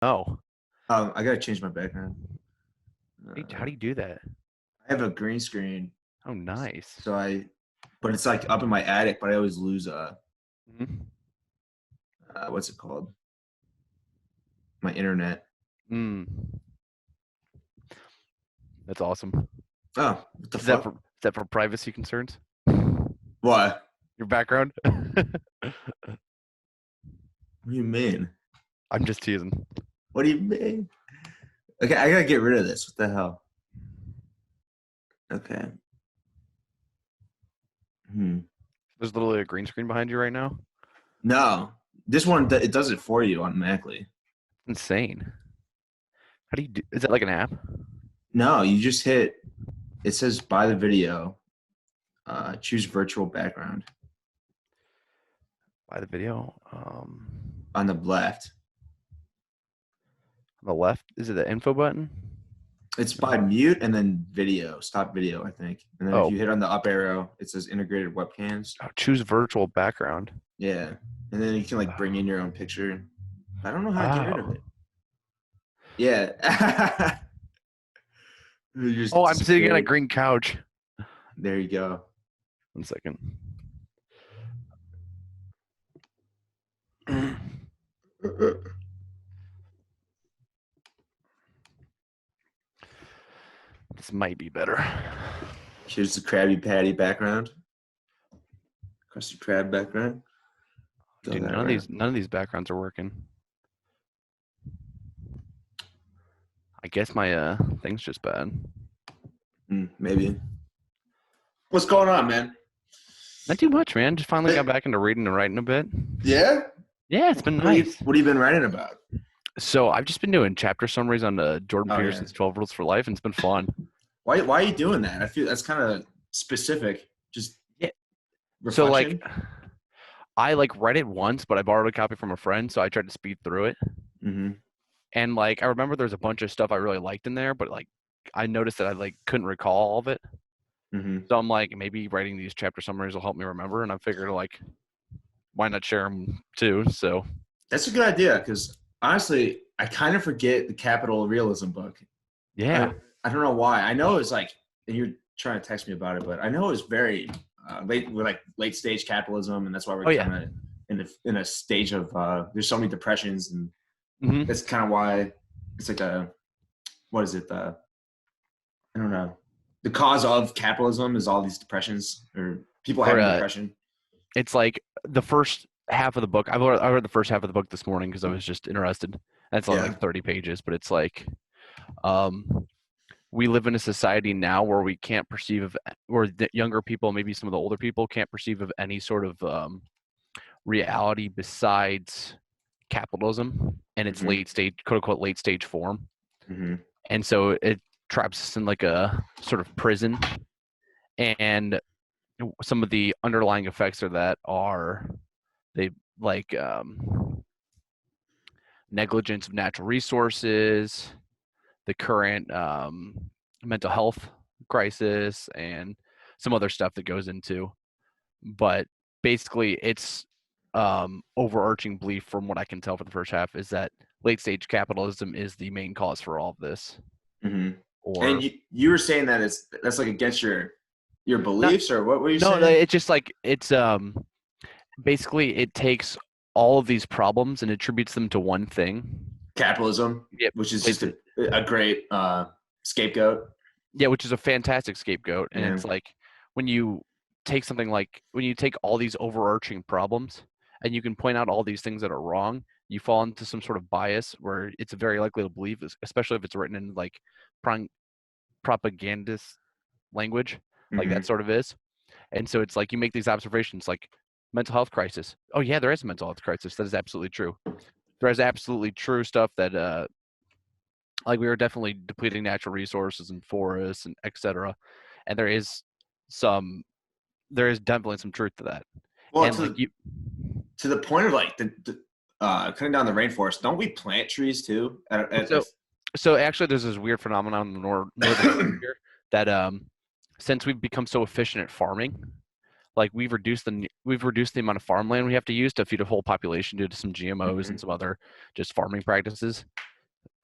Oh, I gotta change my background. how do you do that? I have a green screen, Oh, nice. so but it's like up in my attic, but I always lose Mhm. what's it called? My internet. Mm, that's awesome. Oh, what the Is that for fuck? privacy concerns? What? Your background? What do you mean? I'm just teasing. What do you mean? Okay, I gotta get rid of this. What the hell? Okay. Hmm. There's literally a green screen behind you right now. No, this one it does it for you automatically. Insane. How do you do? Is that like an app? No, you just hit. It says buy the video. Choose virtual background By the video. on the left. On the left, is it the info button? It's by No. mute and then video, stop video, I think. And then if Oh, you hit on the up arrow, it says integrated webcams. oh, choose virtual background. Yeah. And then you can like bring in your own picture. I don't know how to get rid of Oh. it. Yeah. You just Oh, I'm sitting on a disappeared. green couch. There you go. 1 second. This might be better. Here's the Krabby Patty background. Krusty Krab background. Go Dude, that way. none of these backgrounds are working. I guess my thing's just bad. Maybe. What's going on, man? Not too much, man. Just finally got back into reading and writing a bit. Yeah? Yeah, it's been nice. What have you been writing about? So I've just been doing chapter summaries on Jordan Oh, yeah. Peterson's 12 Rules for Life, and it's been fun. Why are you doing that? I feel that's kind of specific. Just Yeah. So reflection. I read it once, but I borrowed a copy from a friend, so I tried to speed through it. Mm-hmm. And I remember there's a bunch of stuff I really liked in there, but I noticed that I couldn't recall all of it. Mm-hmm. So I'm maybe writing these chapter summaries will help me remember, and I figured why not share them too? So That's a good idea because honestly, I kind of forget the Capital Realism book. yeah, I don't know why. I know it's like, and you're trying to text me about it, but I know it's very late. We're like late stage capitalism, and that's why we're oh kind yeah, of in a stage of there's so many depressions, and mm-hmm. that's kind of why it's like what is it? I don't know. The cause of capitalism is all these depressions or people Or having depression. it's the first half of the book. I read the first half of the book this morning because I was just interested. That's only Yeah. 30 pages, but it's um, we live in a society now where we can't perceive where the younger people, maybe some of the older people, can't perceive of any sort of reality besides capitalism and its Mm-hmm. late stage, quote unquote, late stage form. Mm-hmm. And so it traps us in a sort of prison. And some of the underlying effects of that are they like negligence of natural resources, the current mental health crisis, and some other stuff that goes into. But basically, it's overarching belief from what I can tell for the first half is that late stage capitalism is the main cause for all of this. Mm-hmm. And Or you were saying that that's like against your not? beliefs, or what were you No, saying? it's just it's basically it takes all of these problems and attributes them to one thing. Capitalism, Yep. which is just a great scapegoat. Yeah, which is a fantastic scapegoat. And Yeah. it's when you when you take all these overarching problems and you can point out all these things that are wrong, you fall into some sort of bias where it's very likely to believe, especially if it's written in propagandist language, like Mm-hmm. that sort of is. And so it's you make these observations mental health crisis. Oh yeah, there is a mental health crisis. That is absolutely true. There is absolutely true stuff that we are definitely depleting natural resources and forests and etc. And there is definitely some truth to that. Well, And to the point of the cutting down the rainforest, don't we plant trees too? so actually there's this weird phenomenon in the northern hemisphere that since we've become so efficient at farming, we've reduced the amount of farmland we have to use to feed a whole population due to some GMOs Mm-hmm. and some other just farming practices.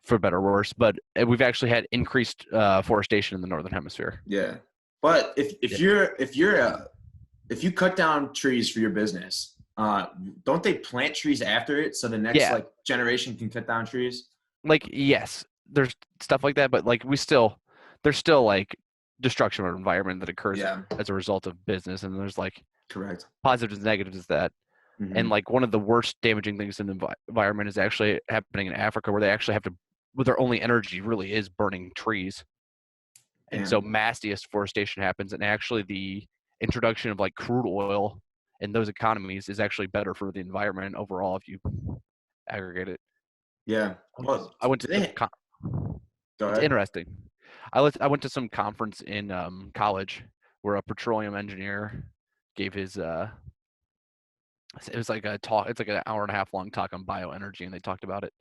for better or worse. But we've actually had increased forestation in the northern hemisphere. Yeah. But Yeah. if you cut down trees for your business, don't they plant trees after it so the next Yeah, like generation can cut down trees? like yes, there's stuff like that, but like there's still like destruction of environment that occurs Yeah, as a result of business, and there's like correct. positives and negatives to that. And Hmm. like one of the worst damaging things in the environment is actually happening in Africa, where they actually have to, where their only energy really is burning trees. And so Damn. mass deforestation happens, and actually the introduction of like crude oil in those economies is actually better for the environment overall if you aggregate it. Yeah. Well, I went do to some they go it's ahead? interesting. I went to some conference in college where a petroleum engineer gave his it was like a talk, it's like an hour and a half long talk on bioenergy, and they talked about it,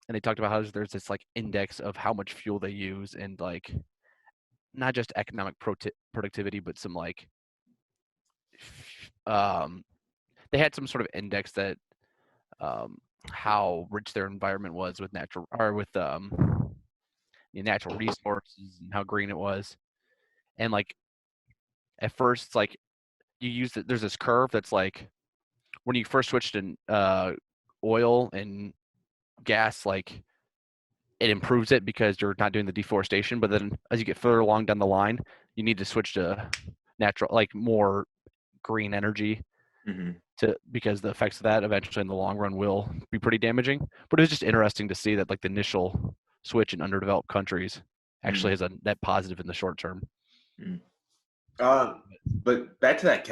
and they talked about how there's this like index of how much fuel they use, and like not just economic productivity, but some like um they had some sort of index that um how rich their environment was with natural or with natural resources and how green it was. And like at first it's like you use it, there's this curve that's like when you first switched in oil and gas, like it improves it because you're not doing the deforestation. But then as you get further along down the line, you need to switch to natural, like more green energy Hmm. to, because the effects of that eventually in the long run will be pretty damaging. But it was just interesting to see that like the initial switch in underdeveloped countries actually Hmm. has a net positive in the short term. Hmm. Um, but back to that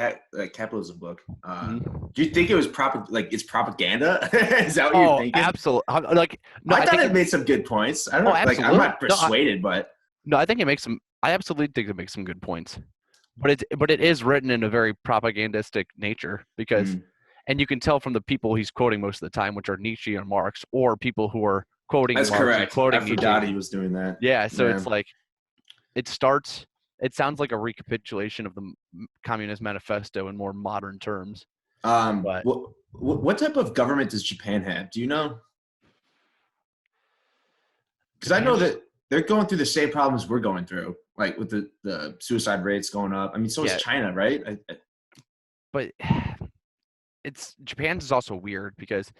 capitalism book. Mhm. Do you think it was like it's propaganda? Is that what you're Oh, thinking? absolutely. Like, no, I I thought think it it. made some good points. I Oh, don't like. I'm absolutely. not persuaded, but No, I think it makes some. I absolutely think it makes some good points, but it is written in a very propagandistic nature because, mm, and you can tell from the people he's quoting most of the time, which are Nietzsche and Marx, or people who are quoting that's Marx and correct. I quoting Nietzsche. forgot he was doing that. Yeah, so Yeah. it's like it starts. It sounds like a recapitulation of the Communist Manifesto in more modern terms, but What type of government does Japan have? Do you know? Because I know Japan's that they're going through the same problems we're going through, like with the suicide rates going up. I mean, so is yeah, China, right? but it's Japan's is also weird because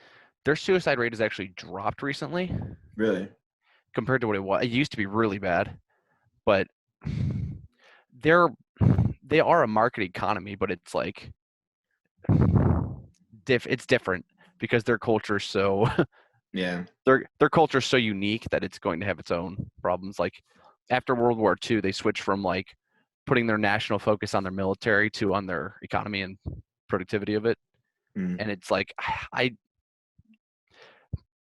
their suicide rate has actually dropped recently Really? compared to what it was. It used to be really bad, but they're they are a market economy, but it's like it's different because their culture is so Yeah. their culture is so unique that it's going to have its own problems. Like after World War II, they switched from like putting their national focus on their military to on their economy and productivity of it. Mm, And it's like I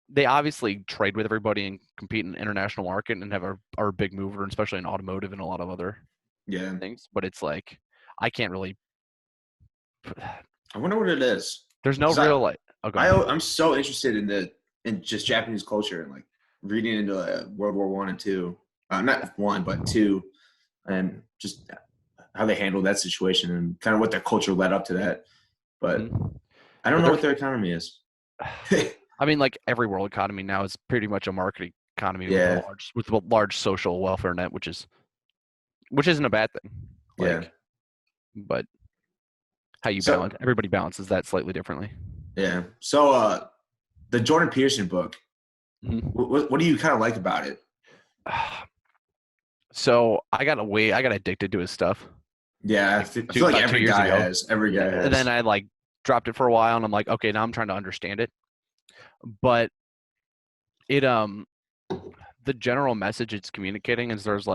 they obviously trade with everybody and compete in the international market and are a big mover, especially in automotive and a lot of other yeah. things. But it's like I can't really. I wonder what it is. There's no Because real like. Oh, go ahead. I'm so interested in just Japanese culture and like reading into World War One and two, not one but two, and just how they handled that situation and kind of what their culture led up to that. But Mhm. I don't But know what their economy is. I mean, like every world economy now is pretty much a market economy Yeah, with a large social welfare net, which isn't a bad thing. yeah. Like, but how you So balance everybody balances that slightly differently. yeah, so the Jordan Peterson book. Mhm. What do you kind of like about it? So I got addicted to his stuff Yeah, like I feel like about two every years guy ago. has. Every guy Yeah, and then has. I like dropped it for a while, and I'm like, okay, now I'm trying to understand it. But it the general message it's communicating is there's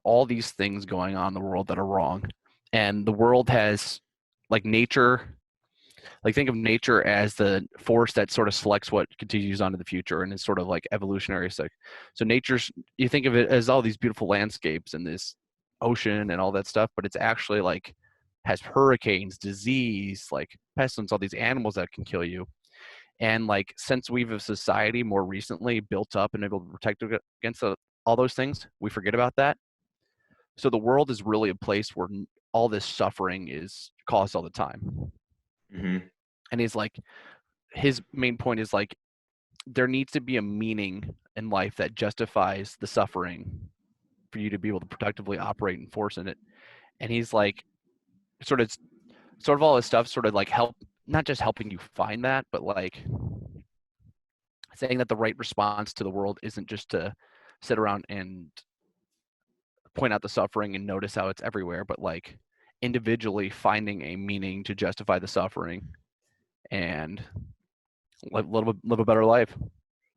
all these things going on in the world that are wrong, and the world has like nature. Like think of nature as the force that sort of selects what continues on to the future and is sort of like evolutionary. So nature's, you think of it as all these beautiful landscapes and this ocean and all that stuff, but it's actually like has hurricanes, disease, like pestilence, all these animals that can kill you. And like since we've a society more recently built up and able to protect against all those things, we forget about that. So the world is really a place where all this suffering is caused all the time. Hmm. And he's like, his main point is like there needs to be a meaning in life that justifies the suffering for you to be able to productively operate and force in it. And he's like, sort of, sort of all his stuff, sort of like not just helping you find that, but like saying that the right response to the world isn't just to sit around and point out the suffering and notice how it's everywhere, but like individually finding a meaning to justify the suffering and live a better life.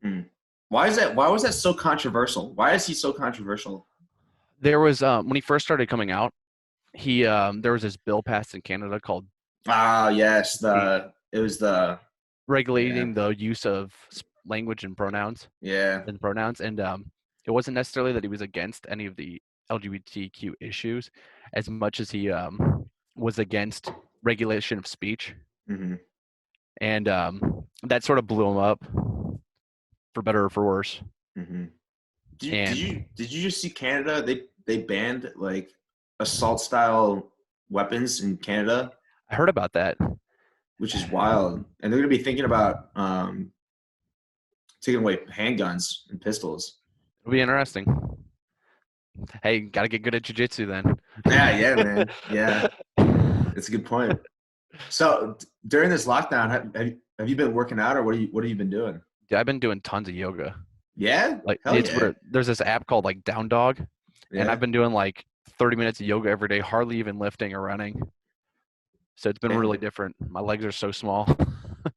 Hmm. Why is that? Why was that so controversial? Why is he so controversial? There was when he first started coming out, he there was this bill passed in Canada called Ah, yes, the it was the yeah, regulating the use of language and pronouns yeah. and it wasn't necessarily that he was against any of the LGBTQ issues as much as he was against regulation of speech, Mm-hmm. and that sort of blew him up for better or for worse. Mm-hmm. And Did you just see Canada? They banned like assault style weapons in Canada, I heard about that. which is wild. And they're gonna be thinking about taking away handguns and pistols. It'll be interesting. Hey, gotta get good at jujitsu then. Yeah, yeah, man. Yeah, it's a good point. So during this lockdown, have you been working out, or what have you been doing? Dude, I've been doing tons of yoga. Yeah, Like hell it's yeah, where there's this app called like Down Dog, and I've yeah, been doing like 30 minutes of yoga every day, hardly even lifting or running. So it's been really damn. different. My legs are so small.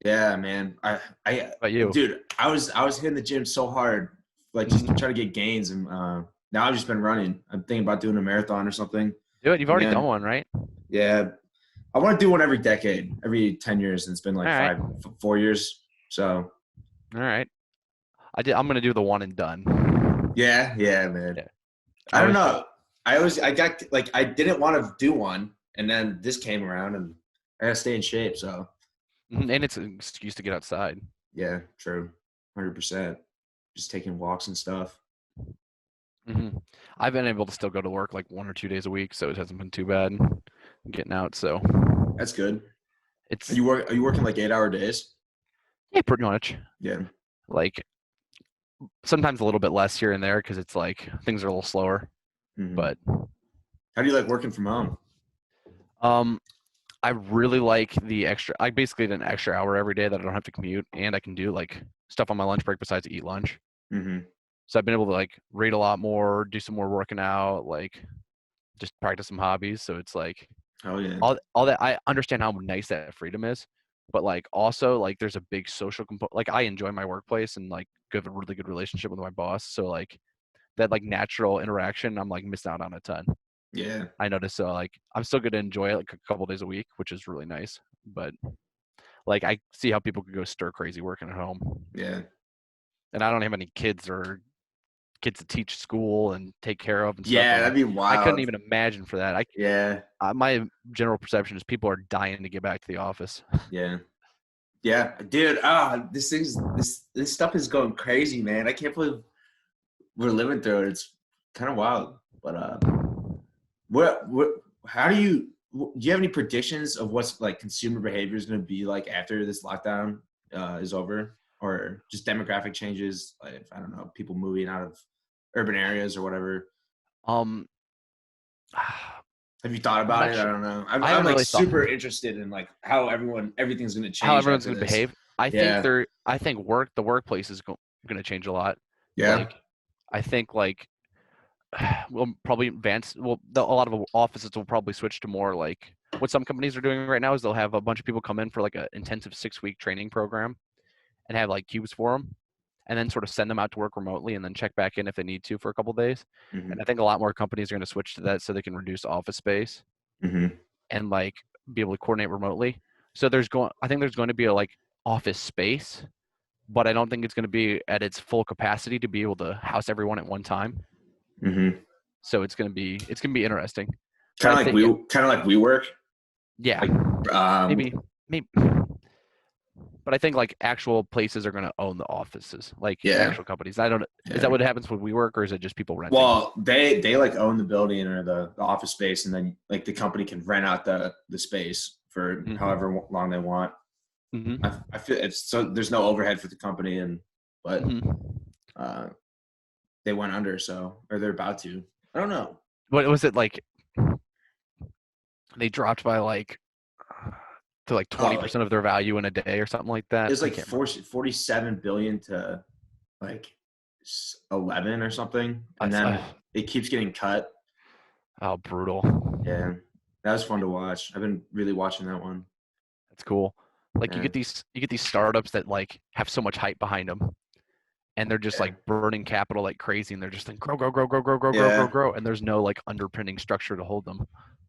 Yeah, man. About you? Dude, I was hitting the gym so hard, like just Mhm. trying to get gains, and now I've just been running. I'm thinking about doing a marathon or something. Do it. You've already done Again, one, right? yeah, I want to do one every decade, every 10 years, and it's been All like right. 4 years. So All right. I'm gonna do the one and done. yeah, yeah, man. Yeah. I I don't was. know. I got like I didn't want to do one, and then this came around, and I gotta stay in shape. So And it's an excuse to get outside. yeah, true, 100%. Just taking walks and stuff. hmm I've been able to still go to work like 1 or 2 days a week, so it hasn't been too bad getting out. So That's good. it's Are you working like 8 hour days? yeah, pretty much. Yeah. Like sometimes a little bit less here and there because it's like things are a little slower. Hmm. But How do you like working from home? um, I really like the extra. I basically get an extra hour every day that I don't have to commute, and I can do like stuff on my lunch break besides eat lunch. Hmm. So I've been able to like read a lot more, do some more working out, like just practice some hobbies. So it's like Oh yeah. all that. I understand how nice that freedom is, but like also like there's a big social component. Like I enjoy my workplace and like have a really good relationship with my boss. So like that like natural interaction, I'm like missing out on a ton. Yeah. I noticed. So like I'm still going to enjoy it like a couple days a week, which is really nice. But like I see how people could go stir crazy working at home, Yeah. and I don't have any kids or kids to teach school and take care of and stuff. Yeah, And that'd be I couldn't wild. even imagine for that. Yeah. My general perception is people are dying to get back to the office. Yeah. Yeah. Dude, this stuff is going crazy, man. I can't believe we're living through it. It's kind of wild. But what how do you have any predictions of what's like consumer behavior is going to be like after this lockdown is over, or just demographic changes, like I don't know, people moving out of urban areas or whatever? Um, Have you thought I'm about not it? I sure. don't know. I I'm haven't like really thought super interested in like how everything's going to how change everyone's after going to this. behave. I think Yeah. the workplace is going to change a lot. Yeah. Like I think like we'll probably advance. Well, a lot of offices will probably switch to more like what some companies are doing right now is they'll have a bunch of people come in for like an intensive 6 week training program and have like cubes for them, and then sort of send them out to work remotely and then check back in if they need to for a couple days. Hmm. And I think a lot more companies are going to switch to that so they can reduce office space Hmm. and like be able to coordinate remotely. So I think there's going to be a like office space, but I don't think it's going to be at its full capacity to be able to house everyone at one time. Hmm. So it's going to be interesting. But I think Kind of like we work. yeah, Like maybe maybe but I think like actual places are going to own the offices, like yeah. actual companies. I don't Is that Yeah. what happens when we work or is it just people renting? Well, they like own the building or the office space, and then like the company can rent out the space for Mhm. however long they want. Mhm. I feel it's so there's no overhead for the company, and but Mhm. they went under, or they're about to. I don't know. What was it like? They dropped by like to like Oh, like 20% of their value in a day or something like that. it's I like can't remember. 47 billion to like 11 or something, I, and s- then it keeps getting cut. oh, brutal. Yeah, that was fun to watch. I've been really watching that one. That's cool. Like Yeah, you get these startups that like have so much hype behind them, and they're just yeah, like burning capital like crazy, and they're just like grow, grow, grow, grow, grow, grow, grow, grow, yeah. grow, and there's no like underpinning structure to hold them.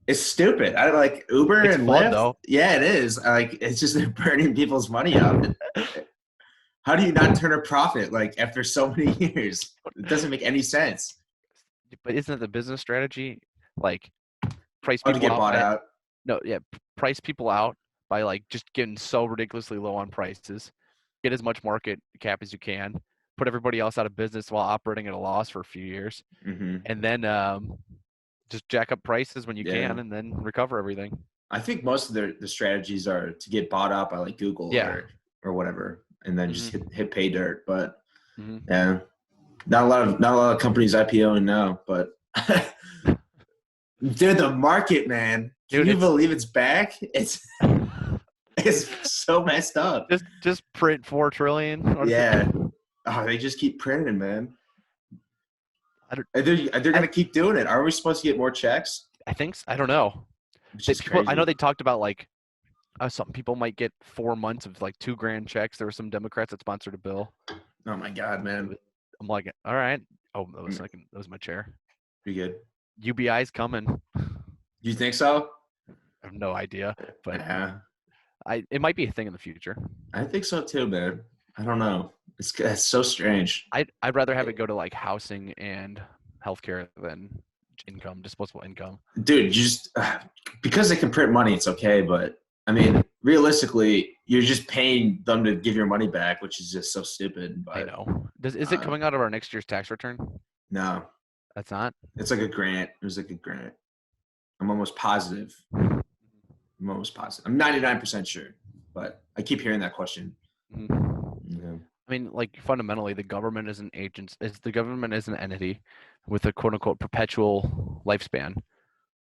It's stupid. I like Uber It's and fun Lyft. though. Yeah, it is. Like it's just they're burning people's money up. How do you not turn a profit like after so many years? It doesn't make any sense. But isn't it the business strategy? Like price Oh, to people get out bought by out. no, yeah, price people out by like just getting so ridiculously low on prices, get as much market cap as you can, put everybody else out of business while operating at a loss for a few years, Hmm. and then just jack up prices when you Yeah, can, and then recover everything. I think most of the strategies are to get bought out by like Google Yeah. or whatever, and then just Hmm. hit pay dirt. But Hmm. yeah, not a lot of companies IPOing now. But dude, the market, man, can Dude, you it's believe it's back? It's so messed up. just print 4 trillion. What is it? Yeah. Oh, they just keep printing, man. I don't. And they're I, gonna keep doing it. Are we supposed to get more checks? I think I don't know. Which They, is people, I know crazy. they talked about like some people might get 4 months of like 2 grand checks. There were some Democrats that sponsored a bill. Oh my god, It man. was, I'm like, all right. Oh, Mm, that was my chair. be good. UBI's coming. You think so? I have no idea, but Yeah, it might be a thing in the future. I think so too, man. I don't know. It's so strange. I'd rather have it go to like housing and healthcare than income, disposable income. Dude, you just because they can print money, it's okay. But I mean, realistically, you're just paying them to give your money back, which is just so stupid. I But know. Is it uh, coming out of our next year's tax return? no, That's not. it's like a grant. It was like a grant. I'm almost positive. I'm almost positive. I'm 99% sure, but I keep hearing that question. Mhm. Yeah. I mean, like fundamentally, the government is an entity with a quote unquote perpetual lifespan,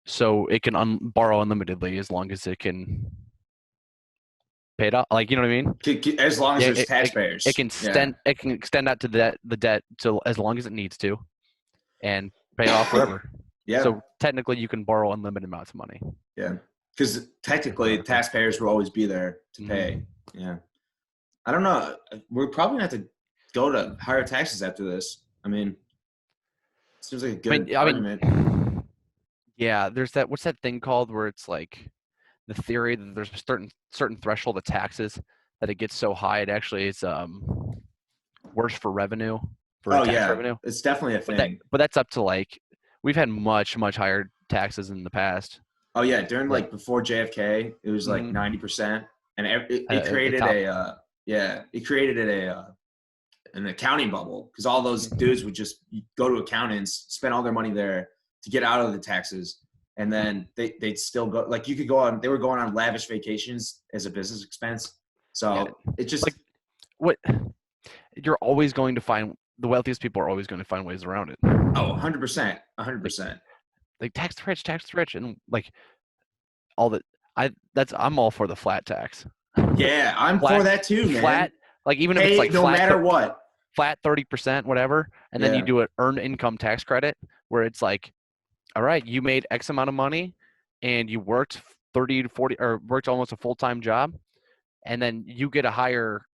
so it can borrow unlimitedly as long as it can pay it off. Like you know what I mean? As long as Yeah, there's it taxpayers. can Yeah. extend out to the debt to as long as it needs to, and pay it off forever. Yeah. So technically, you can borrow unlimited amounts of money. Yeah. Because technically, Theoretically. taxpayers will always be there to pay. Hmm. Yeah. I don't know. We're probably going to have to go to higher taxes after this. I mean, seems like a good I argument. mean, yeah. There's that. What's that thing called where it's like the theory that there's a certain threshold of taxes that it gets so high it actually is worse for revenue for Oh, tax yeah. revenue. It's definitely a thing. But that's up to like we've had much higher taxes in the past. Oh, yeah. During Like like before JFK, it was like mhm, 90%. And it at the created top. an accounting bubble because all those Mhm. dudes would just go to accountants, spend all their money there to get out of the taxes, and then they'd still go. Like you could go on, they were going on lavish vacations as a business expense. Yeah, So it like just what you're always going to find the wealthiest people are always going to find ways around it. 100%, Like 100%. tax the rich, and like all that. I'm all for the flat tax. Yeah, I'm for flat that too, man. flat like even if it's Pay like no matter what. flat 30% whatever, and then you Yeah, do an earned income tax credit where it's like, all right, you made X amount of money and you worked 30 to 40 or worked almost a full-time job, and then you get a higher,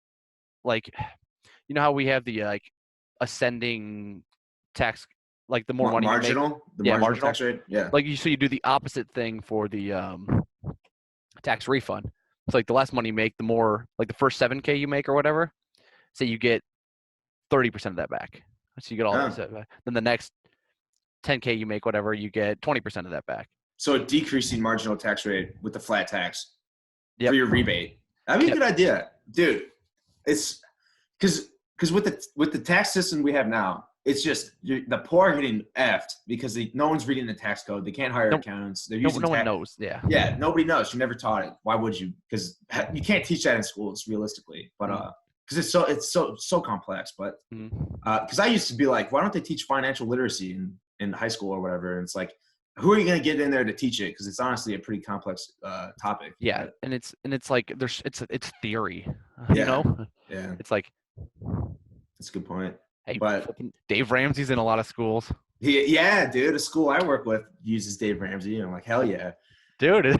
like, you know how we have the like ascending tax, like the more money you make. The Yeah, marginal marginal. tax rate. Yeah. Like so you do the opposite thing for the tax refund. It's like the less money you make, the more, like the first 7K you make or whatever, say you get 30% of that back. So you get all Oh. that back. Then the next 10K you make, whatever, you get 20% of that back. So a decreasing marginal tax rate with the flat tax for Yep. your rebate. That'd be a Yep. good idea, dude. It's because with the tax system we have now, it's just the poor are getting effed because no one's reading the tax code. They can't hire No, accountants. They're no, using no one knows. Yeah. Yeah, nobody knows. You never taught it. Why would you? Because you can't teach that in schools realistically. But because it's so complex. But Mhm. because I used to be like, why don't they teach financial literacy in high school or whatever? And it's like, who are you going to get in there to teach it? Because it's honestly a pretty complex topic. Yeah, But and it's like it's theory, you yeah, know. yeah, It's like, that's a good point. hey, But flipping Dave Ramsey's in a lot of schools, yeah, dude, a school I work with uses Dave Ramsey, and I'm like, hell yeah, dude.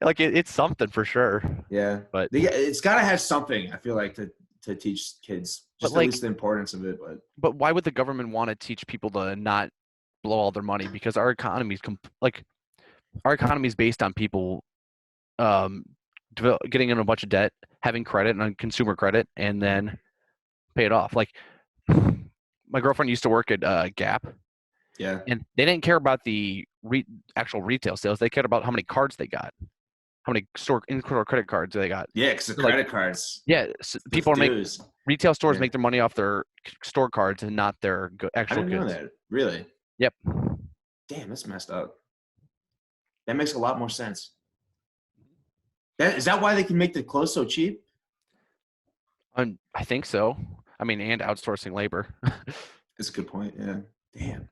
Like it's something for sure, yeah. but It's got to have something. I feel like to teach kids, but just at like least the importance of it. but why would the government want to teach people to not blow all their money? Because our economy is based on people um getting in a bunch of debt, having credit and consumer credit, and then pay it off. Like my girlfriend used to work at Gap, Yeah, and they didn't care about the actual retail sales. They cared about how many cards they got, how many in-store credit cards they got. yeah, because the They're like, credit cards, yeah, the people are make dues. retail stores Yeah, make their money off their store cards and not their I actual didn't know goods. that. Really? Yep. Damn, that's messed up. That makes a lot more sense. Is that why they can make the clothes so cheap? I think so. I mean, and outsourcing labor. That's a good point. Yeah. Damn.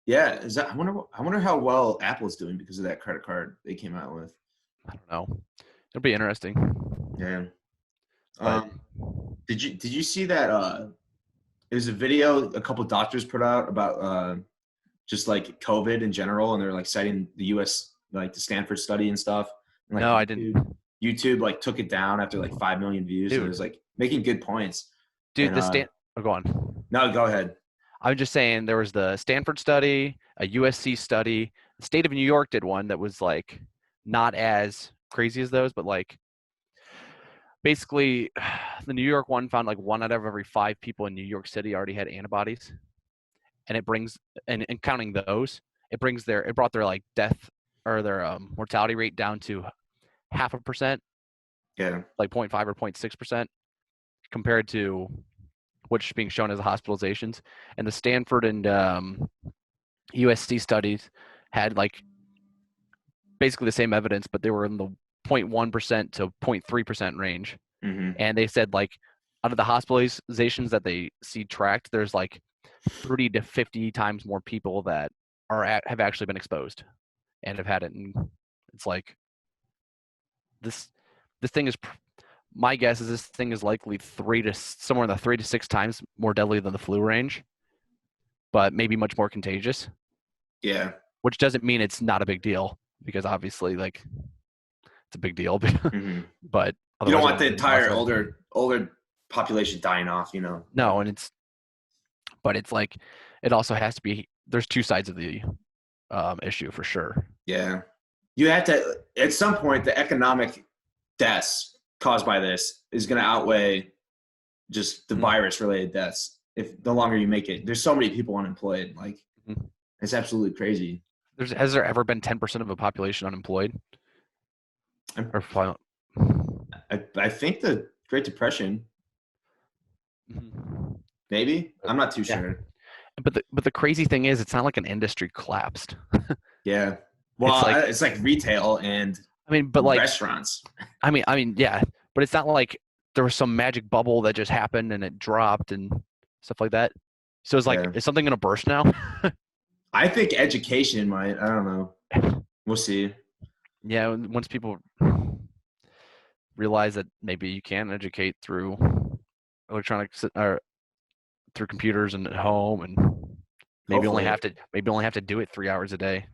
Yeah. Is that? I wonder how well Apple's doing because of that credit card they came out with. I don't know. It'll be interesting. Yeah. But Did you see that? There's a video a couple doctors put out about just like COVID in general, and they're like citing the U.S. like the Stanford study and stuff. And like no, I didn't. YouTube like took it down after like 5 million views, and it was Dude, like making good points. dude, And the Stan. Oh, go on. no, go ahead. I'm just saying there was the Stanford study, a USC study. The state of New York did one that was like not as crazy as those, but like basically the New York one found like 1 out of every 5 people in New York City already had antibodies. And it brings and counting those, it brought their like death or their mortality rate down to 0.5%, Yeah. like 0.5 or 0.6% compared to what's being shown as the hospitalizations. And the Stanford and USC studies had like basically the same evidence, but they were in the 0.1% to 0.3% range. Mm-hmm. And they said like out of the hospitalizations that they see tracked, there's like 30 to 50 times more people that have actually been exposed and have had it. And it's like this thing is, my guess is this thing is likely somewhere in the 3 to 6 times more deadly than the flu range, but maybe much more contagious. Yeah. Which doesn't mean it's not a big deal, because obviously like it's a big deal. Mm-hmm. But You don't otherwise want the it wouldn't be entire said. older population dying off, you know. No, and it's like it also has to be. There's two sides of the issue for sure. Yeah. You have to at some point the economic deaths caused by this is going to outweigh just the virus related deaths if the longer you make it. There's so many people unemployed, like it's absolutely crazy. Has there ever been 10% of a population unemployed? Or I think the Great Depression, maybe. I'm not too sure. But the crazy thing is, it's not like an industry collapsed. Yeah. Well, It's like retail and I mean, but like restaurants. I mean, yeah, but it's not like there was some magic bubble that just happened and it dropped and stuff like that. So it's like, is something gonna burst now? I think education might. I don't know. We'll see. Yeah, once people realize that maybe you can educate through electronics or through computers and at home, and maybe only have to do it 3 hours a day.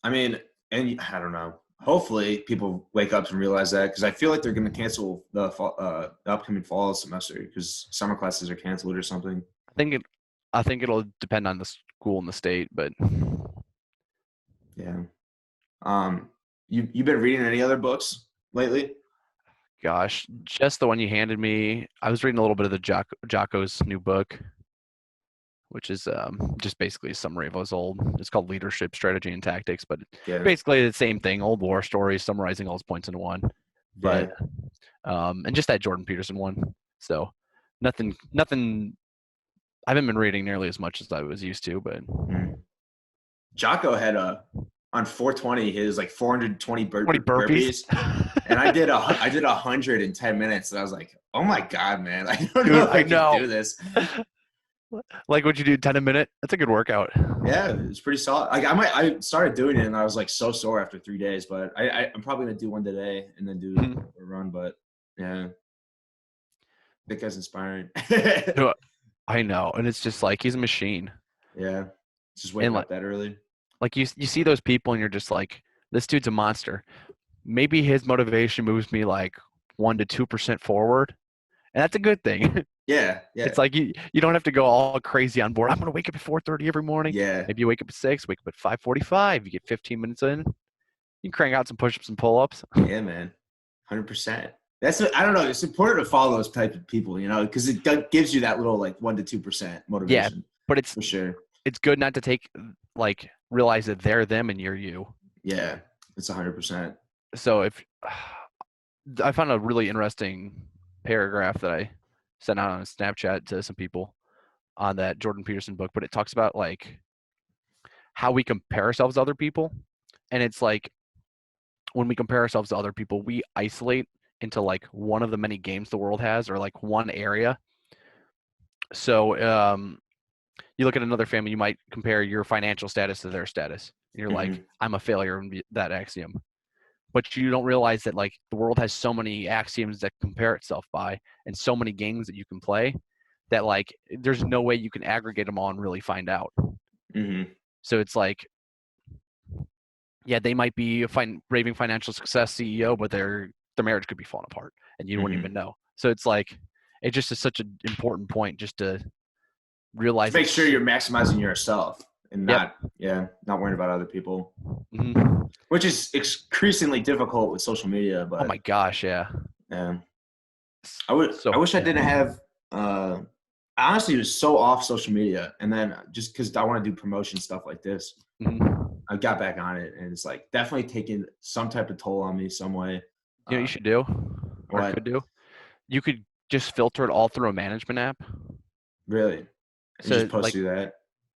I mean, and I don't know. Hopefully, people wake up and realize that, because I feel like they're going to cancel the upcoming fall semester because summer classes are canceled or something. I think it'll depend on the school and the state, but yeah. You've been reading any other books lately? gosh, just the one you handed me. I was reading a little bit of the Jocko's new book, which is just basically a summary of his old. It's called Leadership, Strategy, and Tactics, but basically the same thing. Old war stories, summarizing all his points into one. But and just that Jordan Peterson one. So nothing. I haven't been reading nearly as much as I was used to, but Jocko had on 420, his like 420 20 burpees. burpees, and I did 100 in 10 minutes, and I was like, oh my god, man, I don't know Dude, if I I can know. do this. Like, what'd you do, 10 a minute? That's a good workout. Yeah, it's pretty solid. Like I started doing it, and I was like so sore after 3 days, but I'm probably gonna do one today and then do Mhm. a run. But yeah, that guy's inspiring. Dude, I know. And it's just like, he's a machine. Yeah, just And waking up that early. like you see those people and you're just like, this dude's a monster. Maybe his motivation moves me like 1 to 2% forward. And that's a good thing. Yeah, yeah, It's like you don't have to go all crazy on board. I'm gonna wake up at 4:30 every morning. yeah, Maybe you wake up at 6, wake up at 5:45. You get 15 minutes in. You can crank out some push-ups and pull-ups. yeah, man, 100%. I don't know. It's important to follow those type of people, because it gives you that little like 1 to 2% Yeah, motivation but it's for sure. it's good not to realize that they're them and you're you. Yeah, it's 100%. So if I found a really interesting paragraph that I sent out on Snapchat to some people on that Jordan Peterson book, but it talks about like how we compare ourselves to other people. And it's like when we compare ourselves to other people, we isolate into like one of the many games the world has or like one area. So you look at another family, you might compare your financial status to their status. And you're like, Hmm. I'm a failure in that axiom. But you don't realize that like the world has so many axioms that compare itself by and so many games that you can play that like there's no way you can aggregate them all and really find out. Hmm. So it's like, yeah, they might be a raving financial success CEO, but their marriage could be falling apart and you wouldn't Hmm. even know. So it's like it just is such an important point just to To realize make sure it's you're maximizing yourself and yep. not worrying about other people, Mm-hmm. which is increasingly difficult with social media. Oh my But gosh, yeah. yeah, I So wish I didn't have. I honestly was so off social media, and then just because I want to do promotion stuff like this, mhm. I got back on it, and it's like definitely taking some type of toll on me some way. You know what you Uh, should do or could what do? You could just filter it all through a management app. really? And So just post like through that.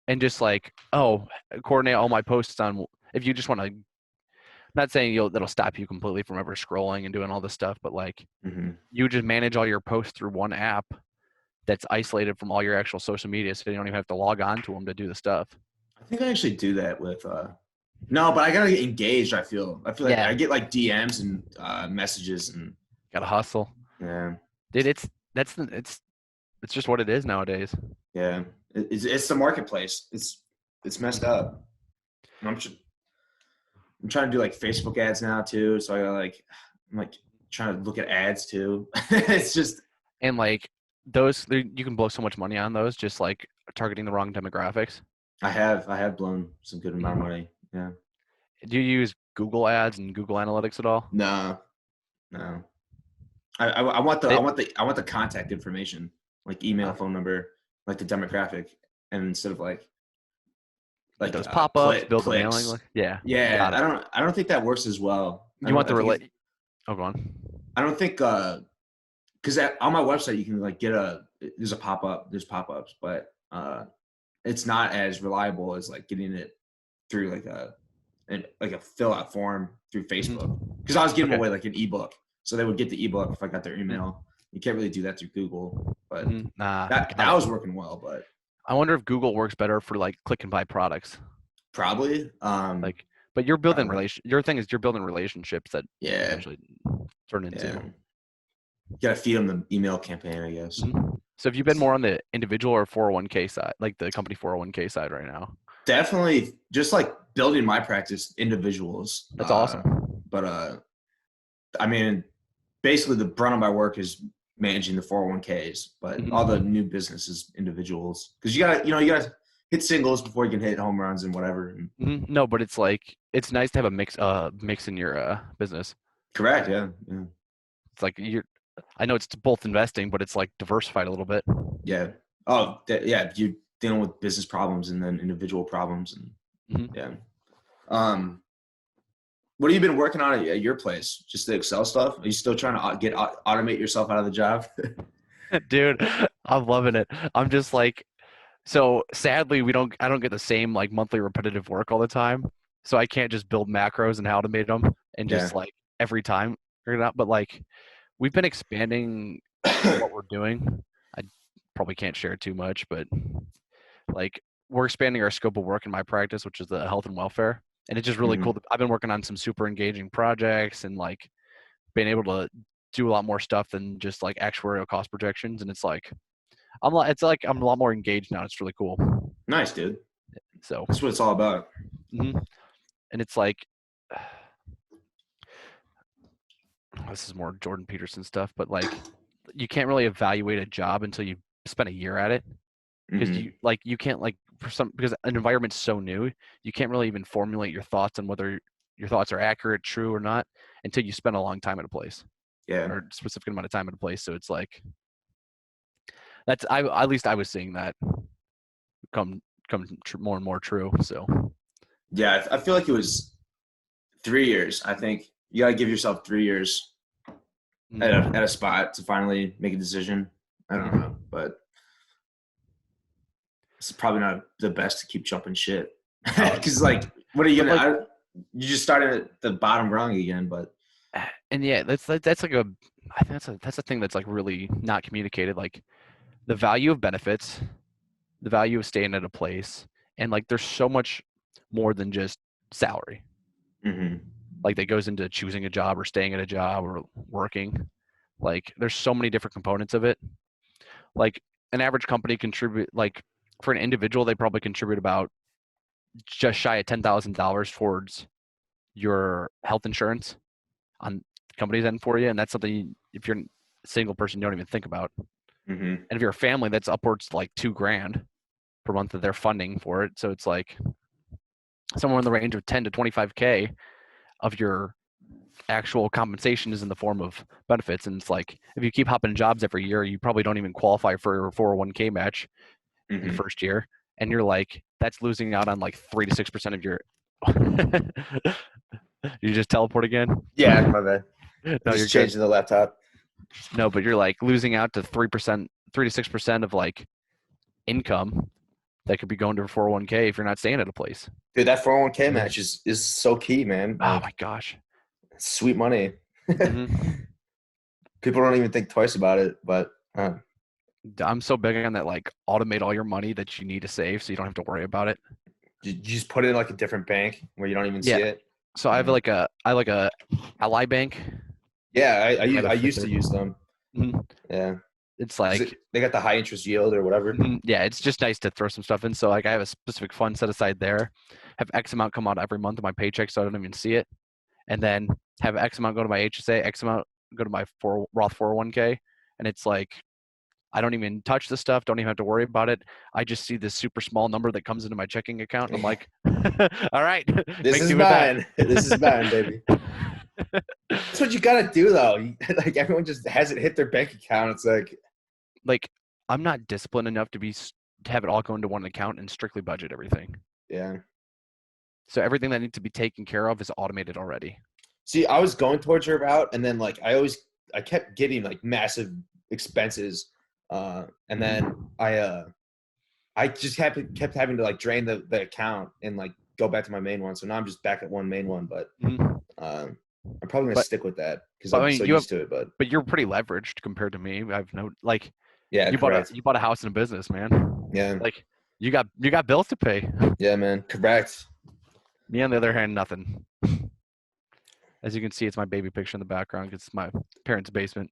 and just like, oh, coordinate all my posts on if you just want to not saying that'll stop you completely from ever scrolling and doing all this stuff, but like Hmm. you just manage all your posts through one app that's isolated from all your actual social media so you don't even have to log on to them to do the stuff. I think I actually do that with. No, but I gotta get engaged. I feel like Yeah, I get like DMs and messages and gotta hustle. yeah, Dude, it's just what it is nowadays. yeah. It's the marketplace. It's messed up. I'm I'm trying to do like Facebook ads now too. So I'm like trying to look at ads too. It's just And like you can blow so much money on those just like targeting the wrong demographics. I have blown some good amount of Mhm. money. Yeah. Do you use Google Ads and Google Analytics at all? No, no. I want the I They, want the I want the contact information, like email, uh, phone number, like the demographic, and instead of like those pop-ups, build the mailing clicks. list. Yeah, Yeah, got it. I don't think that works as well. You want I the think relate? Oh, go on. I don't think because on my website you can like there's a there's pop-ups, but it's not as reliable as like getting it through like a fill out form through Facebook, Mhm. because I was giving Okay. away like an ebook, so they would get the ebook if I got their Mhm. email. You can't really do that through Google, but Mhm. Nah, got that it. was working well. But I wonder if Google works better for like click and buy products. probably Like, but you're building probably Your thing is you're building relationships that yeah, eventually turn into. yeah. You gotta feed them the email campaign, I guess. Mhm. So have you been more on the individual or 401k side, like the company 401k side right now? Definitely just like building my practice individuals. That's awesome. But I mean, basically the brunt of my work is managing the 401ks, but all the Mhm. new business is individuals, because you gotta hit singles before you can hit home runs and whatever. And No, but it's like it's nice to have a mix in your business. correct. Yeah. Yeah. It's like I know it's both investing, but it's like diversified a little bit. Yeah. Oh, yeah. You're dealing with business problems and then individual problems, and Mhm. yeah. Um, what have you been working on at your place? Just the Excel stuff? Are you still trying to automate yourself out of the job? Dude, I'm loving it. I'm just like so sadly I don't get the same like monthly repetitive work all the time. so I can't just build macros and automate them and Yeah. just like every time figure it out. But like we've been expanding what we're doing. I probably can't share too much, but like we're expanding our scope of work in my practice, which is the health and welfare. And it's just really Hmm. cool. I've been working on some super engaging projects and like being able to do a lot more stuff than just like actuarial cost projections. And it's like it's like I'm a lot more engaged now. It's really cool. Nice, dude. So, That's what it's all about. and it's like this is more Jordan Peterson stuff, but like you can't really evaluate a job until you spend a year at it because Hmm. you can't like because an environment's so new, you can't really even formulate your thoughts on whether your thoughts are accurate, true or not until you spend a long time at a place Yeah. or a specific amount of time at a place. So it's like that's I at least I was seeing that come more and more true. So Yeah. I feel like it was 3 years. I think you got to give yourself 3 years at a spot to finally make a decision. I don't know, but it's probably not the best to keep jumping shit. Because like, what are you but like gonna? You just started at the bottom rung again, but and yeah, that's like a I think that's a thing that's like really not communicated. Like the value of benefits, the value of staying at a place, and like there's so much more than just salary. mm-hmm. Like that goes into choosing a job or staying at a job or working. Like there's so many different components of it. Like an average company contribute like for an individual, they probably contribute about just shy of $10,000 towards your health insurance on the company's end for you, and that's something if you're a single person, you don't even think about. Mm-hmm. And if you're a family, that's upwards to like $2,000 per month that they're funding for it. So it's like somewhere in the range of 10 to 25K of your actual compensation is in the form of benefits. And it's like if you keep hopping jobs every year, you probably don't even qualify for your 401k match in the Mm-hmm. first year. And you're like, that's losing out on like 3 to 6% of your. You just teleport again? Yeah, my bad. I No, you're just good. changed the laptop. No, but you're like losing out to 3%, 3 to 6% of like income that could be going to a 401k if you're not staying at a place. Dude, that 401k match is so key, man. Oh my Like, gosh. sweet money. Hmm. People don't even think twice about it, but I'm so big on that, like automate all your money that you need to save so you don't have to worry about it. you just put it in like a different bank where you don't even see Yeah. it. So I like a Ally Bank. Yeah, I have a I Fifth used to Third. use them. Mhm. Yeah, It's 'cause like they got the high interest yield or whatever. yeah, it's just nice to throw some stuff in. So like I have a specific fund set aside there, have X amount come out every month of my paycheck so I don't even see it, and then have X amount go to my HSA, X amount go to my Roth 401k, and it's like I don't even touch the stuff, don't even have to worry about it. I just see this super small number that comes into my checking account, and I'm like, all right, This make is do with that. mine. This is mine, baby. That's what you gotta do, though. Like everyone just hasn't hit their bank account. It's like, Like I'm not disciplined enough to have it all go into one account and strictly budget everything. yeah. So everything that needs to be taken care of is automated already. See, I was going towards your route, and then like I kept getting like massive expenses, and then I just kept having to like drain the account and like go back to my main one. So now I'm just back at one main one, but Mhm. I'm probably gonna But stick with that because but I I'm mean so used to it. But but you're pretty leveraged compared to me. I've no like yeah, correct. you bought a house and a business, man. Yeah, Like you got bills to pay. yeah, man, correct. Me on the other hand, nothing. As you can see, it's my baby picture in the background. It's my parents' basement.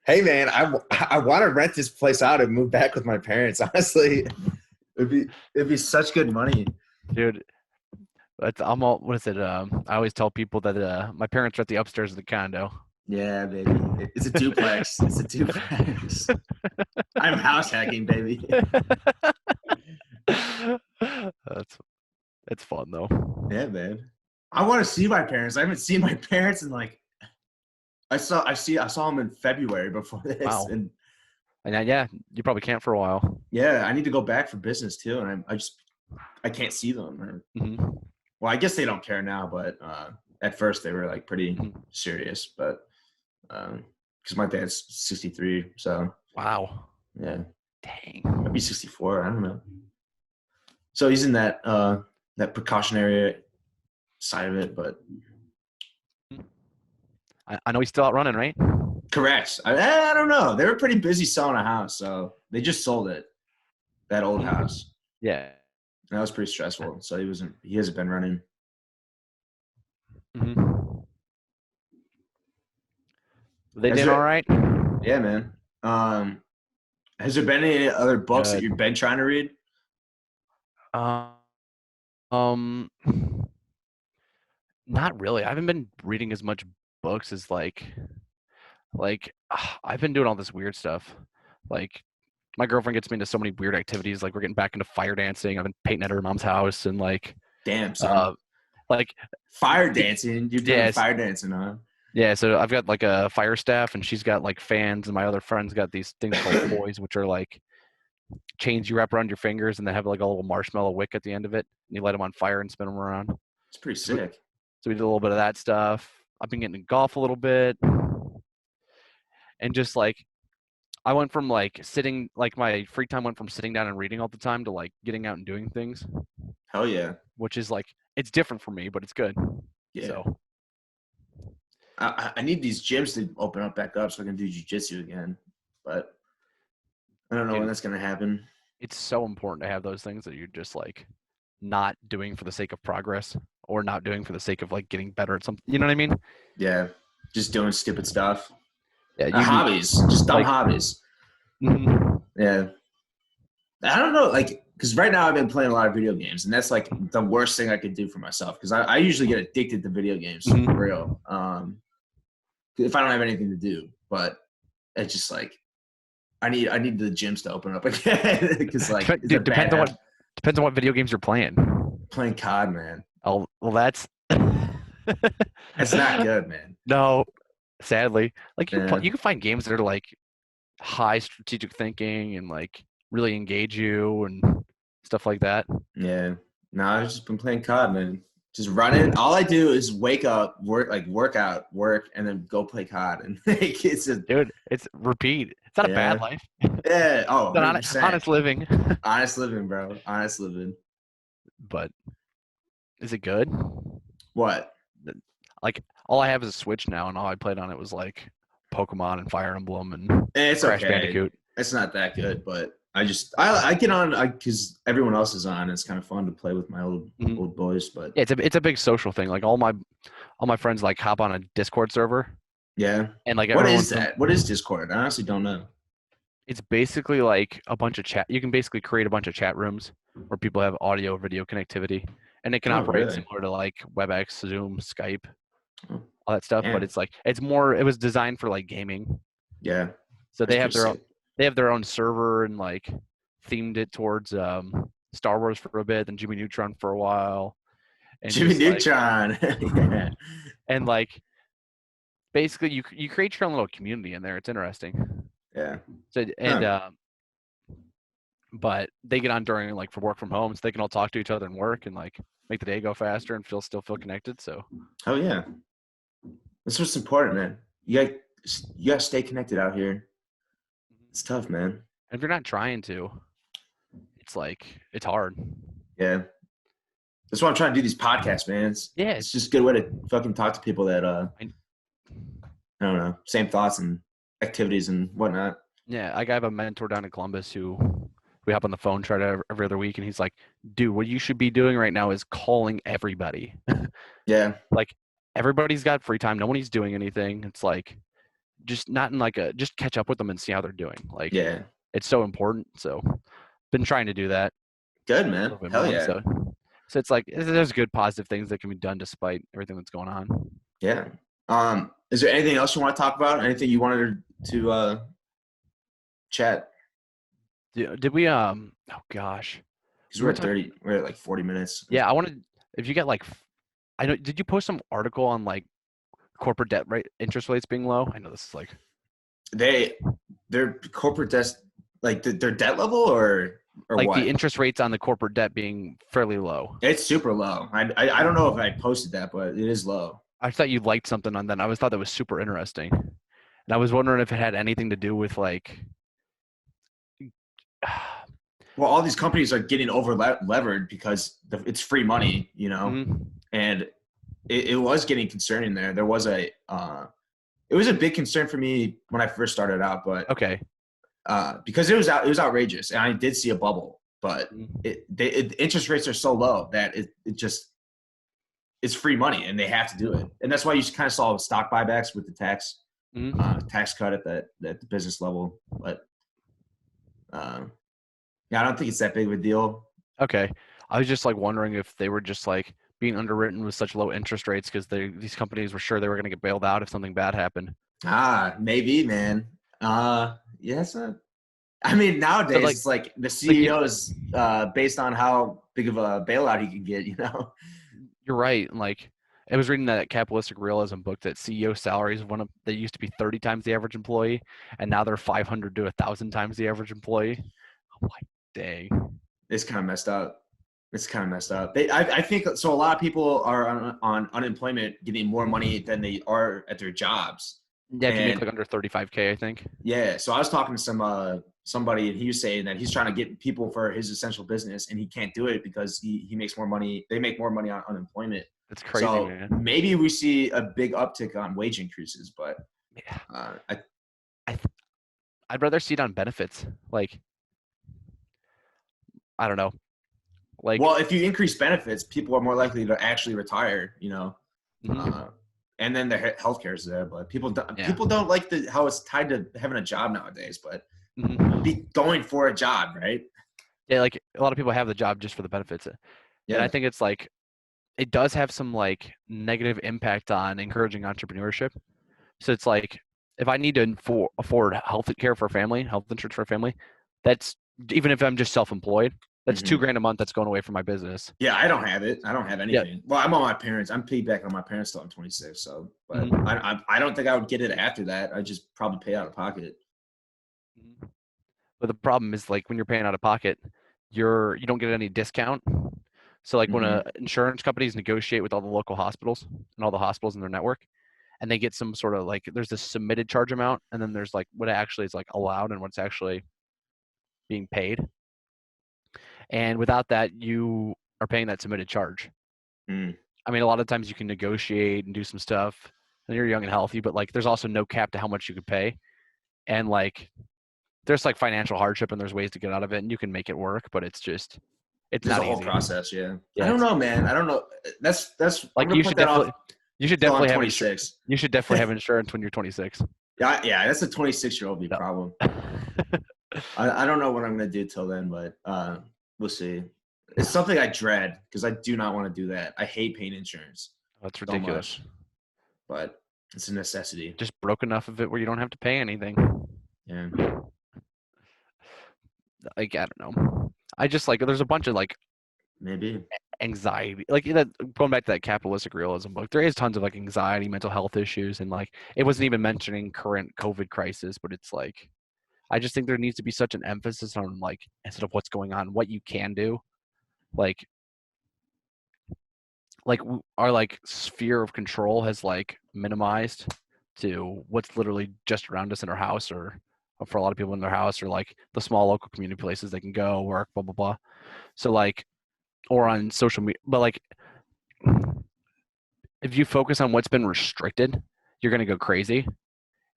Hey, man, I want to rent this place out and move back with my parents. Honestly, it'd be such good money. Dude, I'm all what is it? I always tell people that my parents are at the upstairs of the condo. Yeah, baby, it's a duplex. It's a duplex. I'm house hacking, baby. That's it's fun though. Yeah, man. I want to see my parents. I haven't seen my parents in like I saw them in February before this, Wow. and And yeah, you probably can't for a while. yeah, I need to go back for business too, and I can't see them. Hmm. Well, I guess they don't care now, but at first they were like pretty Hmm. serious. But because my dad's 63, so Wow. yeah, Dang. maybe 64. I don't know. So he's in that that precautionary side of it, but I know he's still out running, right? correct. I don't know. They were pretty busy selling a house, so they just sold it, that old house. Yeah. And that was pretty stressful. So he hasn't been running. Mm-hmm. They did all right. Yeah, man. Has there been any other books that you've been trying to read? Um, not really. I haven't been reading as much books as like I've been doing all this weird stuff. Like my girlfriend gets me into so many weird activities. Like we're getting back into fire dancing. I've been painting at her mom's house and like Damn, son. like Fire dancing. You're doing fire dancing, huh? Yeah, so I've got like a fire staff and she's got like fans, and my other friend's got these things called poise, which are like chains you wrap around your fingers and they have like a little marshmallow wick at the end of it, and you light them on fire and spin them around. It's pretty sick. So we did a little bit of that stuff. I've been getting into golf a little bit, and just like I went from like sitting, like my free time went from sitting down and reading all the time to like getting out and doing things. Hell yeah. Which is like, it's different for me, but it's good. Yeah. So I need these gyms to open up back up so I can do jiu-jitsu again, but I don't know when that's going to happen. It's so important to have those things that you're just like not doing for the sake of progress or not doing for the sake of like getting better at something. You know what I mean? Yeah. Just doing stupid stuff. Yeah. Hobbies. Just dumb hobbies. Mm-hmm. Yeah. I don't know, like, because right now I've been playing a lot of video games, and that's like the worst thing I could do for myself, because I usually get addicted to video games for real. If I don't have anything to do, but it's just like I need the gyms to open up again, because like dude, depends on what video games you're playing. Playing COD, man. Oh well, that's not good, man. No, sadly, like you can find games that are like high strategic thinking and like really engage you and stuff like that. Yeah. No, I've just been playing COD, man. Just running. All I do is wake up, work out, and then go play COD. And like, it's repeat. It's not a bad life. Yeah. Oh, it's honest living. Honest living, bro. Honest living. But is it good? What? Like all I have is a Switch now, and all I played on it was like Pokemon and Fire Emblem and Crash Bandicoot. It's not that good, but I get on because everyone else is on. It's kind of fun to play with my old boys. But yeah, it's a big social thing. Like all my friends like hop on a Discord server. Yeah. And like what is that? What is Discord? I honestly don't know. It's basically like a bunch of chat. You can basically create a bunch of chat rooms where people have audio, video connectivity, and it can operate similar to like WebEx, Zoom, Skype, all that stuff. But it's like it was designed for like gaming. Yeah. So they have their own server and like themed it towards Star Wars for a bit, then Jimmy Neutron for a while. And Jimmy Neutron. Yeah. And like basically you create your own little community in there. It's interesting. Yeah. So but they get on during like for work from home, so they can all talk to each other and work and like make the day go faster and still feel connected. So oh yeah. That's what's important, man. You gotta stay connected out here. It's tough, man. And if you're not trying to, it's like it's hard. Yeah. That's why I'm trying to do these podcasts, man. It's just a good way to fucking talk to people that I don't know, same thoughts and activities and whatnot. Yeah, I have a mentor down in Columbus who we hop on the phone, try to every other week, and he's like, dude, what you should be doing right now is calling everybody. Yeah. Like everybody's got free time. Nobody's doing anything. It's like just not in like just catch up with them and see how they're doing. Like yeah, it's so important. So been trying to do that. Good, man. Hell yeah. So it's like there's good positive things that can be done despite everything that's going on. Yeah. Is there anything else you want to talk about? Anything you wanted to chat? Did we oh gosh. Because we're at like 40 minutes. Yeah, I wanted if you get like I know did you post some article on like corporate debt rate interest rates being low? I know this is like their corporate debt, like their debt level or like what? The interest rates on the corporate debt being fairly low. It's super low. I don't know if I posted that, but it is low. I thought you liked something on that. I thought that was super interesting. And I was wondering if it had anything to do with like well, all these companies are getting over levered because it's free money, you know, and it was getting concerning there. There was a it was a big concern for me when I first started out, but Okay. because it was outrageous, and I did see a bubble, but Mhm. interest rates are so low that it just it's free money, and they have to do it, and that's why you kind of saw stock buybacks with the Mhm. tax cut at the business level, but yeah, I don't think it's that big of a deal. Okay. I was just like wondering if they were just like being underwritten with such low interest rates because these companies were sure they were going to get bailed out if something bad happened. Maybe, man. Yes. I mean, So nowadays like it's like the like you, CEO is based on how big of a bailout he can get. You know. you're right. And like I was reading that Capitalistic Realism book that CEO salaries they used to be 30 times the average employee, and now they're 500 to 1,000 times the average employee. I'm like, dang. It's kind of messed up. It's kind of messed up. I think so. A lot of people are on unemployment getting more money than they are at their jobs, Yeah, if you make and like under 35K, I think. yeah. So I was talking to somebody, and he was saying that he's trying to get people for his essential business, and he can't do it because he makes more money. They make more money on unemployment. That's crazy, So man. maybe we see a big uptick on wage increases, but Yeah. uh, I, I I'd rather see it on benefits. Like, I don't know. Like, well, if you increase benefits, people are more likely to actually retire. You know, mhm, uh, and then the healthcare is there. But yeah. people don't like how it's tied to having a job nowadays. But Mhm. be going for a job, right? Yeah, like a lot of people have the job just for the benefits. And I Yeah. think it's like it does have some like negative impact on encouraging entrepreneurship. So it's like if I need to afford health care for a family, health insurance for a family, that's even if I'm just self-employed, that's Hmm. 2 grand a month that's going away from my business. Yeah, I don't have it. I don't have Yeah. anything. Well, I'm on my parents. I'm paid back on my parents till I'm 26. So, but Mhm. I don't think I would get it after that. I just probably pay out of pocket. Mhm. But the problem is like when you're paying out of pocket, you don't get any discount. So like when Hmm. insurance companies negotiate with all the local hospitals and all the hospitals in their network, and they get some sort of like there's this submitted charge amount, and then there's like what actually is like allowed and what's actually being paid. And without that, you are paying that submitted charge. Mm. I mean, a lot of times you can negotiate and do some stuff, and you're young and healthy, but like there's also no cap to how much you could pay, and like there's like financial hardship and there's ways to get out of it, and you can make it work, but it's There's not a whole easy. process. Yeah. I Yeah, don't it's know, man. I don't know. I'm like gonna put that off you should till I'm definitely have insurance. 26. You should definitely have insurance when you're 26. Yeah, yeah, that's a 26-year-old big No. problem. I don't know what I'm gonna do till then, but we'll see. It's something I dread because I do not want to do that. I hate paying insurance That's so ridiculous. much, but it's a necessity. Just broke enough of it where you don't have to pay anything. Yeah, Like I don't know. I just like there's a bunch of like maybe. anxiety, like that going back to that capitalistic realism book. There is tons of like anxiety, mental health issues, and like it wasn't even mentioning current COVID crisis, but it's like I just think there needs to be such an emphasis on like instead of what's going on, what you can do. Like our like sphere of control has like minimized to what's literally just around us in our house or for a lot of people in their house or like the small local community places they can go work blah blah blah. So like or on social media, but like if you focus on what's been restricted, you're going to go crazy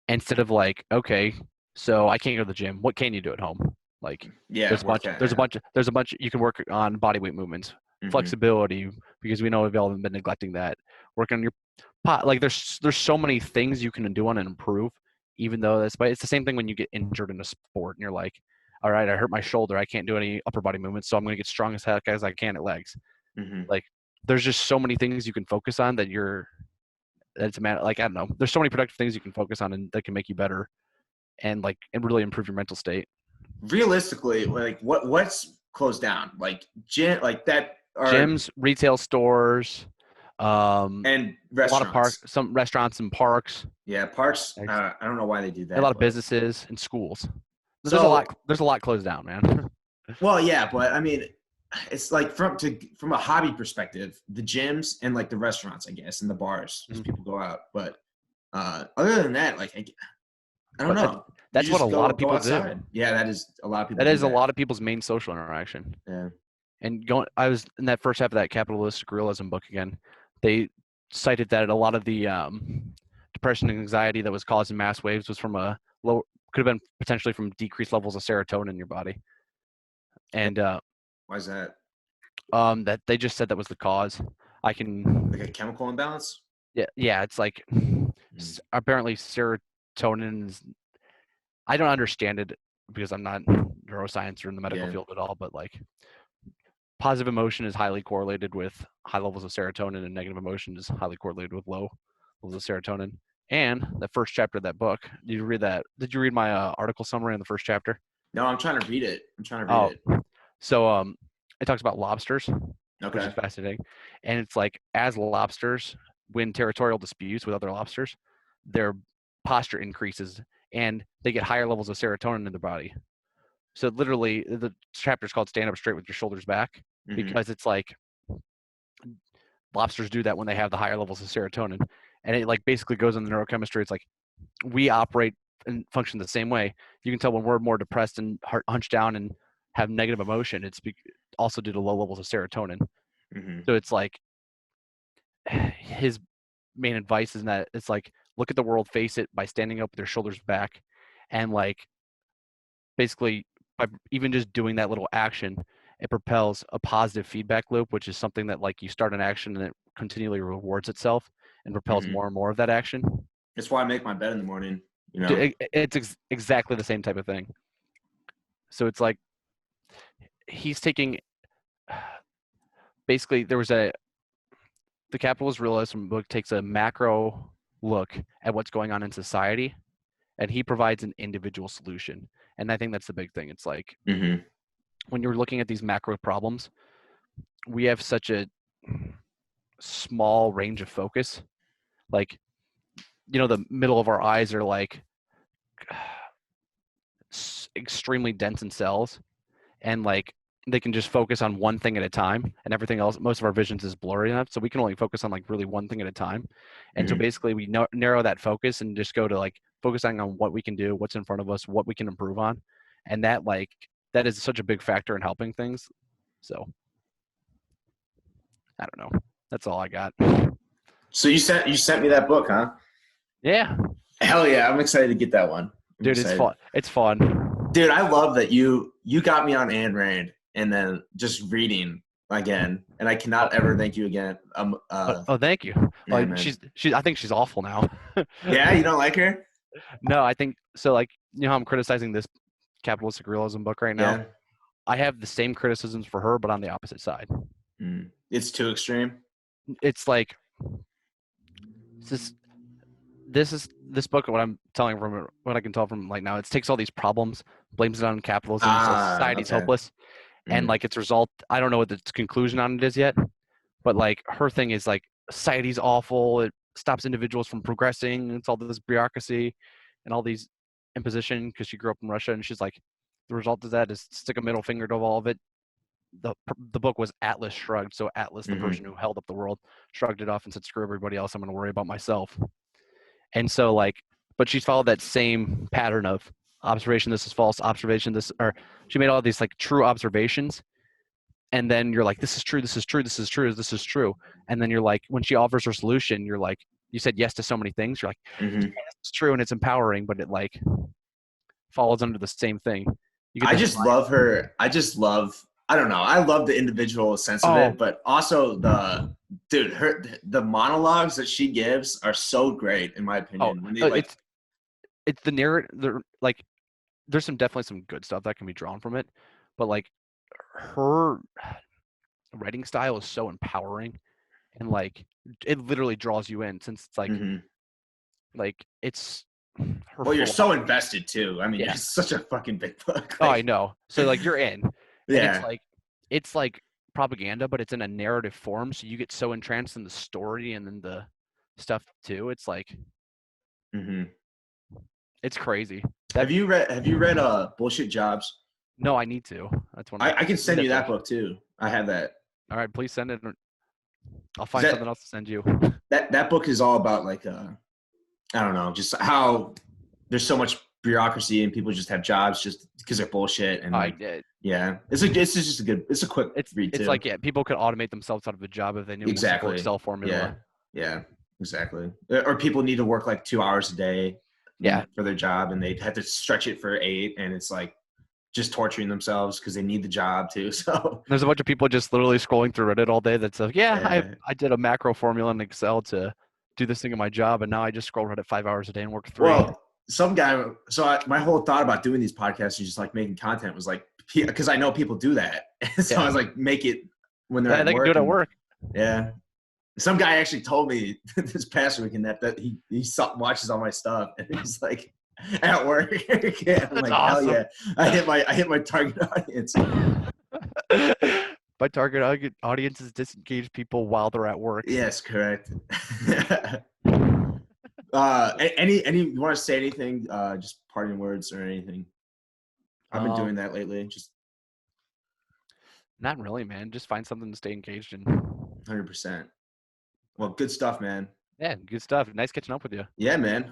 instead of like, okay, so I can't go to the gym, what can you do at home? Like Yeah, work that. Yeah. there's a bunch you can work on body weight movements, Hmm. flexibility, because we know we've all been neglecting that. Work on your pot. Like there's so many things you can do on and improve, even though but it's the same thing when you get injured in a sport and you're like, all right, I hurt my shoulder, I can't do any upper body movements, so I'm going to get strong as heck as I can at legs. Hmm. Like there's just so many things you can focus on that's a matter, like I don't know, there's so many productive things you can focus on and that can make you better and like and really improve your mental state. Realistically, like what's closed down? Like gym, like that are Gyms, retail stores, and a lot of restaurants. some restaurants and parks, Yeah, parks. a I don't know why they do lot that, of but businesses and schools. so There's a lot closed down, man. well, yeah, but I mean, it's like from a hobby perspective, the gyms and like the restaurants, I guess, and the bars because people go out. But other than that, like I don't But know. You that's what a just lot of go people do. outside. Yeah, that is a lot of people That do is a that. lot of people's main social interaction. Yeah. And going, I was in that first half of that capitalistic realism book again. They cited that a lot of the depression and anxiety that was causing mass waves was from a low, could have been potentially from decreased levels of serotonin in your body. And Why is that? that they just said that was the cause. I can, Like a chemical imbalance? yeah, it's like apparently serotonin is, I don't understand it because I'm not neuroscience or in the medical Yeah. field at all, but like positive emotion is highly correlated with high levels of serotonin, and negative emotion is highly correlated with low levels of serotonin. And the first chapter of that book, did you read that? Did you read my article summary in the first chapter? No, I'm trying to read it. I'm trying to read Oh, it. so it talks about lobsters, which Okay. is fascinating. And it's like as lobsters win territorial disputes with other lobsters, their posture increases and they get higher levels of serotonin in their body. So literally, the chapter is called "Stand Up Straight with Your Shoulders Back" because it's like lobsters do that when they have the higher levels of serotonin, and it like basically goes in the neurochemistry. It's like we operate and function the same way. You can tell when we're more depressed and hunched down and have negative emotion, it's also due to low levels of serotonin. So it's like his main advice is that it's like look at the world, face it by standing up with your shoulders back, and like basically by even just doing that little action, it propels a positive feedback loop, which is something that like you start an action and it continually rewards itself and propels more and more of that action. That's why I make my bed in the morning. You know. It's exactly the same type of thing. So it's like he's taking basically there was a the Capitalist Realism book takes a macro look at what's going on in society, and he provides an individual solution. And I think that's the big thing. It's like when you're looking at these macro problems, we have such a small range of focus. Like, you know, the middle of our eyes are like extremely dense in cells, and like they can just focus on one thing at a time, and everything else, most of our visions is blurry enough, so we can only focus on like really one thing at a time. And so basically we narrow that focus and just go to like focusing on what we can do, what's in front of us, what we can improve on. And that like that is such a big factor in helping things. So I don't know, that's all I got. So you sent me that book, huh? Yeah, Hell yeah, I'm excited to get that one. dude, it's fun. It's fun. Dude, I love that you got me on Ayn Rand and then just reading again, and I cannot ever thank you again. Oh, thank you. Yeah, Like man. she's I think she's awful now. Yeah, you don't like her? No, I think so. Like, you know how I'm criticizing this capitalistic realism book right now? Yeah. I have the same criticisms for her, but on the opposite side. It's too extreme. It's like this book. What I'm telling from what I can tell from like now, it takes all these problems, blames it on capitalism, says society's hopeless, and like its result. I don't know what the conclusion on it is yet, but like her thing is like society's awful. It stops individuals from progressing. It's all this bureaucracy and all these imposition because she grew up in Russia, and she's like, the result of that is stick a middle finger to all of it. The book was Atlas Shrugged. So Atlas, the person who held up the world, shrugged it off and said, screw everybody else. I'm going to worry about myself. And so like, but she's followed that same pattern of observation. This is false observation. Or she made all these like true observations. And then you're like, this is true. This is true. This is true. This is true. And then you're like, when she offers her solution, you're like, you said yes to so many things. You're like, yes, it's true. And it's empowering, but it like falls under the same thing. I just love her. I don't know. I love the individual sense of it, but also the monologues that she gives are so great, in my opinion. When they, it's the narrative. Like, there's definitely some good stuff that can be drawn from it, but like her writing style is so empowering, and like it literally draws you in, since it's like it's her. Well, you're so invested too. I mean, it's such a fucking big book. Oh, I know. So like you're in. Yeah. And it's like propaganda, but it's in a narrative form, so you get so entranced in the story and then the stuff too. It's like it's crazy. Have you read Bullshit Jobs? No, I need to. That's one. I can send you that book too. I have that. All right, please send it. I'll find something else to send you. That book is all about like I don't know, just how there's so much bureaucracy and people just have jobs just because they're bullshit. And it's a quick read too. It's like people could automate themselves out of a job if they knew exactly Excel formula. Yeah, exactly. Or people need to work like 2 hours a day Yeah. for their job, and they have to stretch it for 8, and it's like just torturing themselves because they need the job too. So There's a bunch of people just literally scrolling through Reddit all day that's like, yeah, yeah. I did a macro formula in Excel to do this thing in my job, and now I just scroll Reddit 5 hours a day and work 3. Well, some guy. So my whole thought about doing these podcasts and just like making content was like, because I know people do that, so I was like, make it when they're Yeah, at they can do work. it at And work. yeah, some guy actually told me this past weekend that he watches all my stuff, and he's like at work. Yeah, I'm That's like, hell awesome. yeah, I hit my target audience. My target audience is disengaged people while they're at work. Yes, correct. Any you want to say anything? Just parting words or anything? I've been doing that lately. Just Not really, man. Just find something to stay engaged in. 100%. Well, good stuff, man. Yeah, good stuff. Nice catching up with you. Yeah, man.